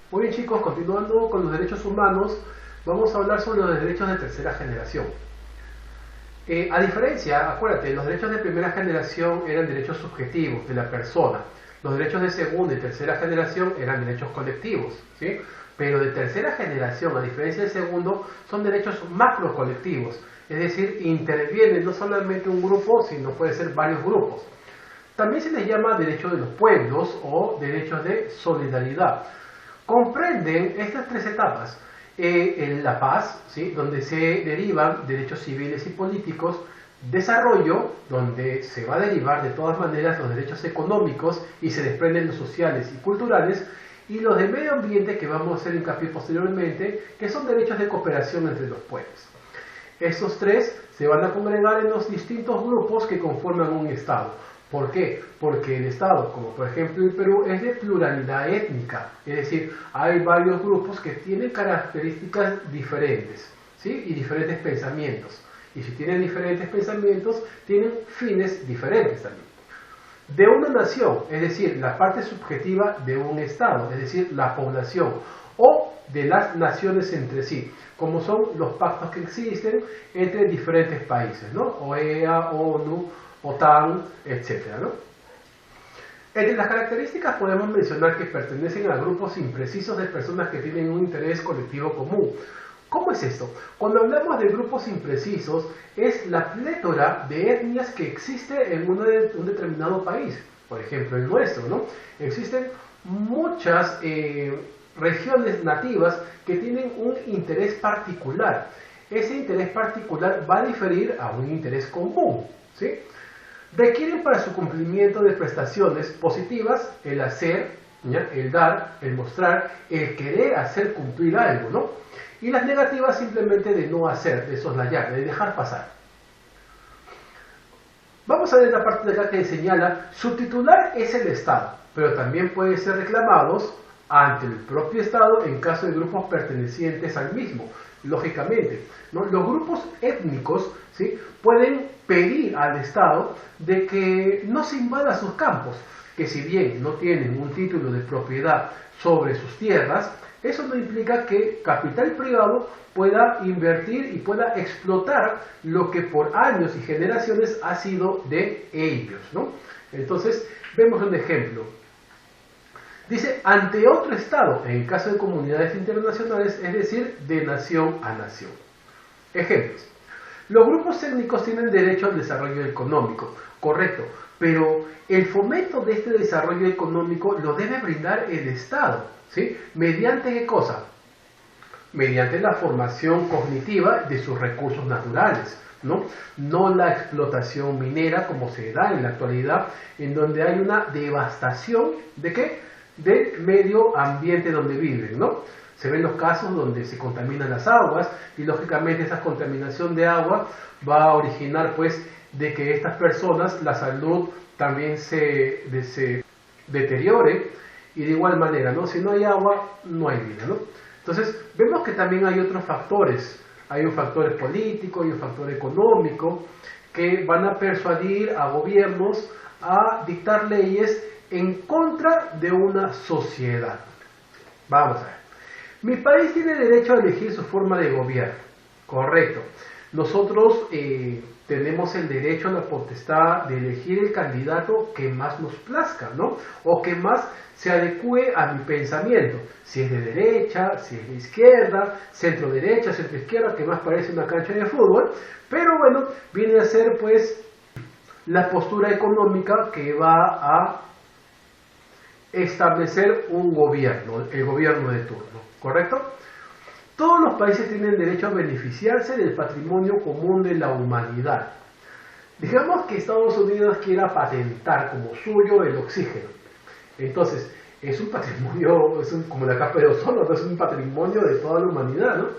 Muy bien chicos, continuando con los derechos humanos, vamos a hablar sobre los derechos de tercera generación. A diferencia, acuérdate, los derechos de primera generación eran derechos subjetivos de la persona. Los derechos de segunda y tercera generación eran derechos colectivos, ¿sí? Pero de tercera generación, a diferencia del segundo, son derechos macrocolectivos. Es decir, interviene no solamente un grupo, sino puede ser varios grupos. También se les llama derechos de los pueblos o derechos de solidaridad. Comprenden estas tres etapas. En la paz, ¿sí?, donde se derivan derechos civiles y políticos; desarrollo, donde se va a derivar de todas maneras los derechos económicos y se desprenden los sociales y culturales; y los de medio ambiente, que vamos a hacer hincapié posteriormente, que son derechos de cooperación entre los pueblos. Estos tres se van a congregar en los distintos grupos que conforman un Estado. ¿Por qué? Porque el Estado, como por ejemplo el Perú, es de pluralidad étnica, es decir, hay varios grupos que tienen características diferentes, ¿sí?, y diferentes pensamientos. Y si tienen diferentes pensamientos, tienen fines diferentes también. De una nación, es decir, la parte subjetiva de un Estado, es decir, la población, o de las naciones entre sí, como son los pactos que existen entre diferentes países, ¿no? OEA, ONU, OTAN, etcétera, ¿no? Entre las características podemos mencionar que pertenecen a grupos imprecisos de personas que tienen un interés colectivo común. ¿Cómo es esto? Cuando hablamos de grupos imprecisos, es la plétora de etnias que existe en un determinado país. Por ejemplo, el nuestro, ¿no? Existen muchas regiones nativas que tienen un interés particular. Ese interés particular va a diferir a un interés común, ¿sí? Requieren para su cumplimiento de prestaciones positivas el hacer, ¿ya?, el dar, el mostrar, el querer hacer cumplir algo, ¿no? Y las negativas simplemente de no hacer, de soslayar, de dejar pasar. Vamos a ver la parte de acá que señala: su titular es el Estado, pero también pueden ser reclamados ante el propio Estado en caso de grupos pertenecientes al mismo. Lógicamente, ¿no?, los grupos étnicos, ¿sí?, pueden pedir al Estado de que no se invada sus campos, que si bien no tienen un título de propiedad sobre sus tierras, eso no implica que capital privado pueda invertir y pueda explotar lo que por años y generaciones ha sido de ellos, ¿no? Entonces, vemos un ejemplo. Dice, ante otro Estado, en el caso de comunidades internacionales, es decir, de nación a nación. Ejemplos. Los grupos étnicos tienen derecho al desarrollo económico, correcto, pero el fomento de este desarrollo económico lo debe brindar el Estado, ¿sí? ¿Mediante qué cosa? Mediante la formación cognitiva de sus recursos naturales, ¿no? No la explotación minera como se da en la actualidad, en donde hay una devastación ¿de qué? Del medio ambiente donde viven, ¿no? Se ven los casos donde se contaminan las aguas y lógicamente esa contaminación de agua va a originar pues de que estas personas, la salud también se deteriore, y de igual manera, ¿no?, si no hay agua, no hay vida, ¿no? Entonces, vemos que también hay otros factores. Hay un factor político y un factor económico que van a persuadir a gobiernos a dictar leyes en contra de una sociedad. Vamos a ver. Mi país tiene derecho a elegir su forma de gobierno. Correcto. Nosotros tenemos el derecho a la potestad de elegir el candidato que más nos plazca, ¿no? O que más se adecue a mi pensamiento. Si es de derecha, si es de izquierda, centro derecha, centro izquierda, que más parece una cancha de fútbol. Pero bueno, viene a ser pues la postura económica que va a establecer un gobierno, el gobierno de turno, ¿correcto? Todos los países tienen derecho a beneficiarse del patrimonio común de la humanidad. Digamos que Estados Unidos quiera patentar como suyo el oxígeno. Entonces, es un patrimonio, como la capa de ozono, ¿no? Es un patrimonio de toda la humanidad, ¿no?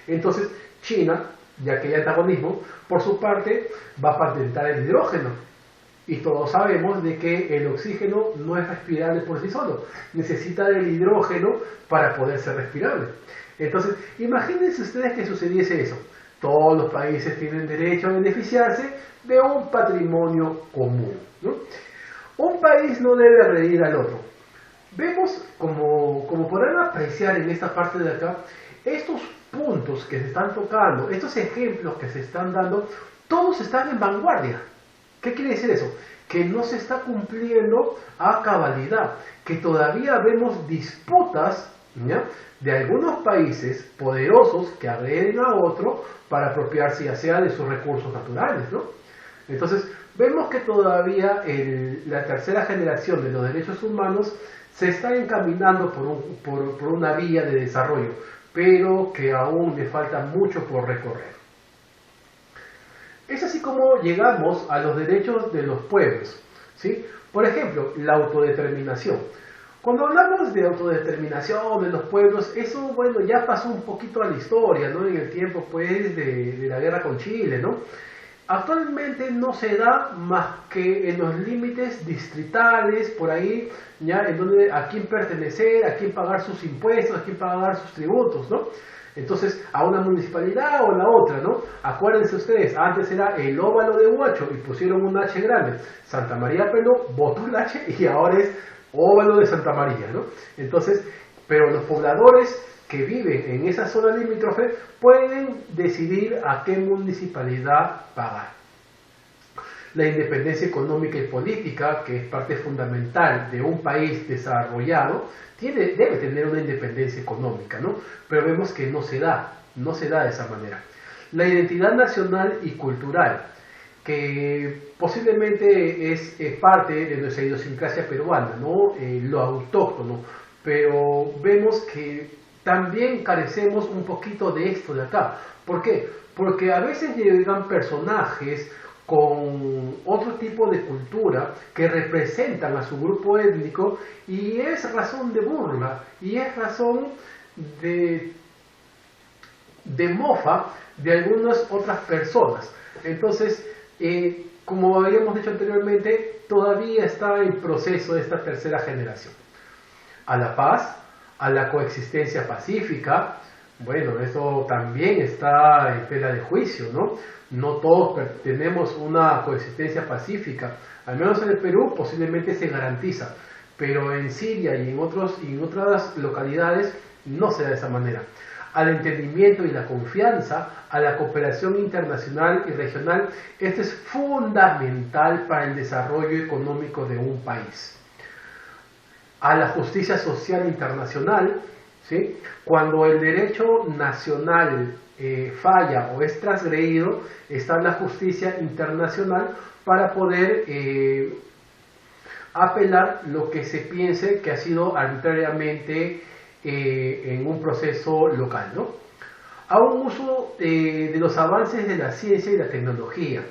Entonces, China, ya que hay antagonismo, por su parte va a patentar el hidrógeno. Y todos sabemos de que el oxígeno no es respirable por sí solo, necesita del hidrógeno para poder ser respirable. Entonces, imagínense ustedes que sucediese eso. Todos los países tienen derecho a beneficiarse de un patrimonio común, ¿no? Un país no debe agredir al otro. Vemos, como podrán apreciar en esta parte de acá, estos puntos que se están tocando, estos ejemplos que se están dando, todos están en vanguardia. ¿Qué quiere decir eso? Que no se está cumpliendo a cabalidad, que todavía vemos disputas, ¿ya?, de algunos países poderosos que agreden a otro para apropiarse ya sea de sus recursos naturales, ¿no? Entonces, vemos que todavía la tercera generación de los derechos humanos se está encaminando por una vía de desarrollo, pero que aún le falta mucho por recorrer. Es así como llegamos a los derechos de los pueblos, ¿sí? Por ejemplo, la autodeterminación. Cuando hablamos de autodeterminación de los pueblos, eso, bueno, ya pasó un poquito a la historia, ¿no? En el tiempo, pues, de la guerra con Chile, ¿no? Actualmente no se da más que en los límites distritales, por ahí, ya, en donde a quién pertenecer, a quién pagar sus impuestos, a quién pagar sus tributos, ¿no? Entonces, a una municipalidad o a la otra, ¿no? Acuérdense ustedes, antes era el óvalo de Huacho y pusieron un H grande. Santa María Peló votó el H y ahora es óvalo de Santa María, ¿no? Entonces, pero los pobladores que viven en esa zona limítrofe pueden decidir a qué municipalidad pagar. La independencia económica y política, que es parte fundamental de un país desarrollado, debe tener una independencia económica, ¿no? Pero vemos que no se da de esa manera. La identidad nacional y cultural, que posiblemente es parte de nuestra idiosincrasia peruana, ¿no? Lo autóctono, pero vemos que también carecemos un poquito de esto de acá. ¿Por qué? Porque a veces llegan personajes con otro tipo de cultura que representan a su grupo étnico y es razón de burla y es razón de mofa de algunas otras personas. Entonces, como habíamos dicho anteriormente, todavía está en proceso esta tercera generación. A la paz, a la coexistencia pacífica, bueno, eso también está en tela de juicio, ¿no? No todos tenemos una coexistencia pacífica, al menos en el Perú posiblemente se garantiza, pero en Siria y en otras localidades no se da de esa manera. Al entendimiento y la confianza, a la cooperación internacional y regional, esto es fundamental para el desarrollo económico de un país. A la justicia social internacional, ¿sí? Cuando el derecho nacional falla o es transgredido, está la justicia internacional para poder apelar lo que se piense que ha sido arbitrariamente en un proceso local, ¿no? A un uso de los avances de la ciencia y la tecnología,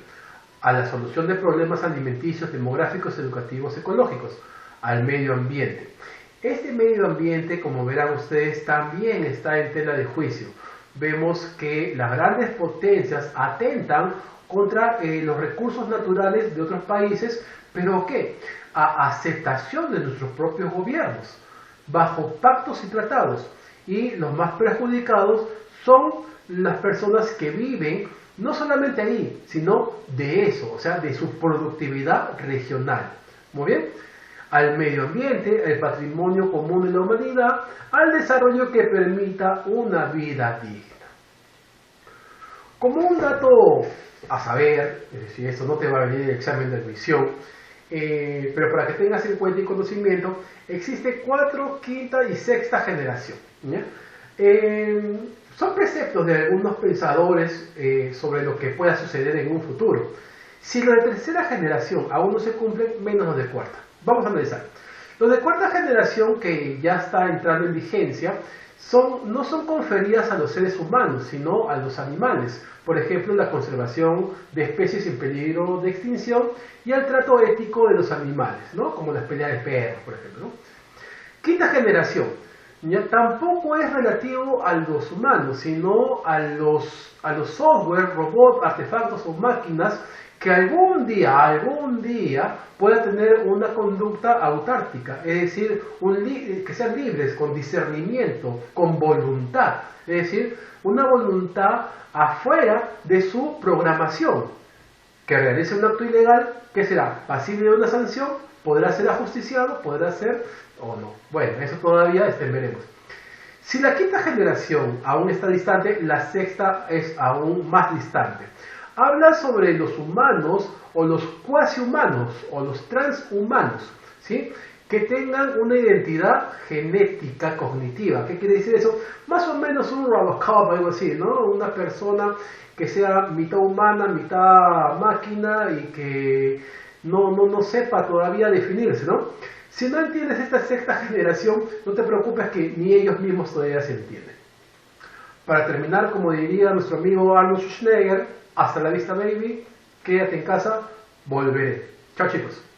a la solución de problemas alimenticios, demográficos, educativos, ecológicos, al medio ambiente. Este medio ambiente, como verán ustedes, también está en tela de juicio. Vemos que las grandes potencias atentan contra los recursos naturales de otros países, pero ¿qué? A aceptación de nuestros propios gobiernos, bajo pactos y tratados. Y los más perjudicados son las personas que viven no solamente ahí, sino de eso, o sea, de su productividad regional. Muy bien. Al medio ambiente, al patrimonio común de la humanidad, al desarrollo que permita una vida digna. Como un dato a saber, es decir, esto no te va a venir en el examen de admisión, pero para que tengas en cuenta y conocimiento, existe cuarta, quinta y sexta generación, ¿ya? Son preceptos de algunos pensadores sobre lo que pueda suceder en un futuro. Si lo de tercera generación aún no se cumple, menos lo de cuarta. Vamos a analizar. Los de cuarta generación, que ya está entrando en vigencia, no son conferidas a los seres humanos, sino a los animales. Por ejemplo, la conservación de especies en peligro de extinción y al trato ético de los animales, ¿no? Como las peleas de perros, por ejemplo, ¿no? Quinta generación, ya tampoco es relativo a los humanos, sino a los software, robots, artefactos o máquinas que algún día pueda tener una conducta autárquica, es decir, que sean libres, con discernimiento, con voluntad, es decir, una voluntad afuera de su programación, que realice un acto ilegal que será pasible de una sanción ¿Podrá ser ajusticiado? ¿Podrá ser o no? Bueno, eso todavía veremos. Si la quinta generación aún está distante, la sexta es aún más distante. Habla sobre los humanos o los cuasi-humanos o los transhumanos, ¿sí? Que tengan una identidad genética cognitiva. ¿Qué quiere decir eso? Más o menos un Robocop, algo así, ¿no? Una persona que sea mitad humana, mitad máquina y que no sepa todavía definirse, ¿no? Si no entiendes esta sexta generación, no te preocupes que ni ellos mismos todavía se entienden. Para terminar, como diría nuestro amigo Arnold Schwarzenegger, hasta la vista baby, quédate en casa, volveré. Chao chicos.